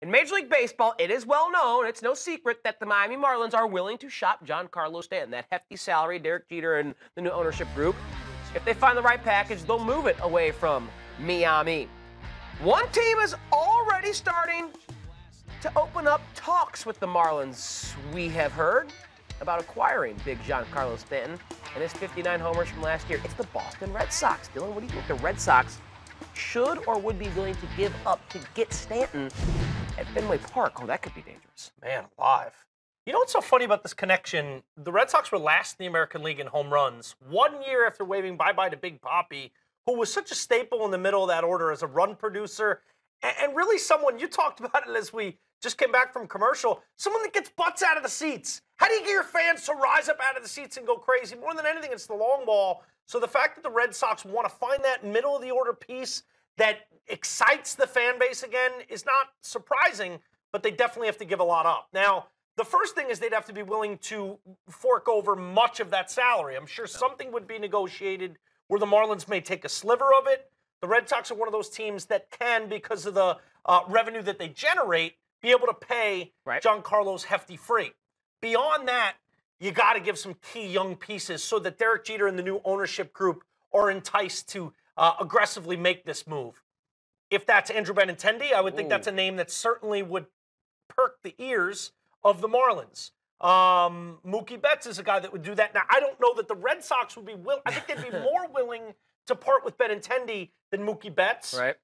In Major League Baseball, it is well known, it's no secret, that the Miami Marlins are willing to shop Giancarlo Stanton, that hefty salary, Derek Jeter and the new ownership group. If they find the right package, they'll move it away from Miami. One team is already starting to open up talks with the Marlins, we have heard, about acquiring big Giancarlo Stanton and his 59 homers from last year. It's the Boston Red Sox. Dylan, what do you think the Red Sox should or would be willing to give up to get Stanton at Fenway Park? Oh, that could be dangerous. Man, alive. You know what's so funny about this connection? The Red Sox were last in the American League in home runs 1 year after waving bye-bye to Big Papi, who was such a staple in the middle of that order as a run producer, and really someone, you talked about it as we just came back from commercial, someone that gets butts out of the seats. How do you get your fans to rise up out of the seats and go crazy? More than anything, it's the long ball. So the fact that the Red Sox want to find that middle of the order piece that excites the fan base again is not surprising, but they definitely have to give a lot up. Now, the first thing is they'd have to be willing to fork over much of that salary. I'm sure something would be negotiated where the Marlins may take a sliver of it. The Red Sox are one of those teams that can, because of the revenue that they generate, be able to pay Giancarlo's hefty freight. Beyond that, you got to give some key young pieces so that Derek Jeter and the new ownership group are enticed to aggressively make this move. If that's Andrew Benintendi, I would think that's a name that certainly would perk the ears of the Marlins. Mookie Betts is a guy that would do that. Now, I don't know that the Red Sox would be willing. I think they'd be more willing to part with Benintendi than Mookie Betts. Right.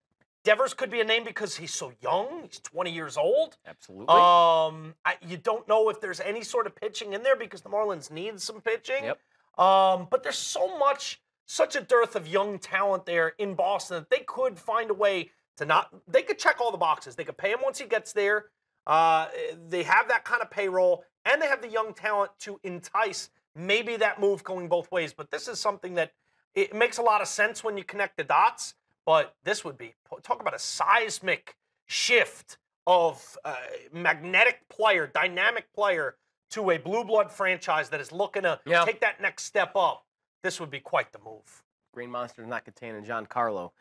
Devers could be a name because he's so young. He's 20 years old. Absolutely. You don't know if there's any sort of pitching in there because the Marlins need some pitching. Yep. But there's such a dearth of young talent there in Boston that they could find a way to they could check all the boxes. They could pay him once he gets there. They have that kind of payroll, and they have the young talent to entice maybe that move going both ways. But this is something that it makes a lot of sense when you connect the dots. But this would be, talk about a seismic shift of magnetic player, dynamic player to a blue blood franchise that is looking to take that next step up. This would be quite the move. Green Monster is not containing Giancarlo.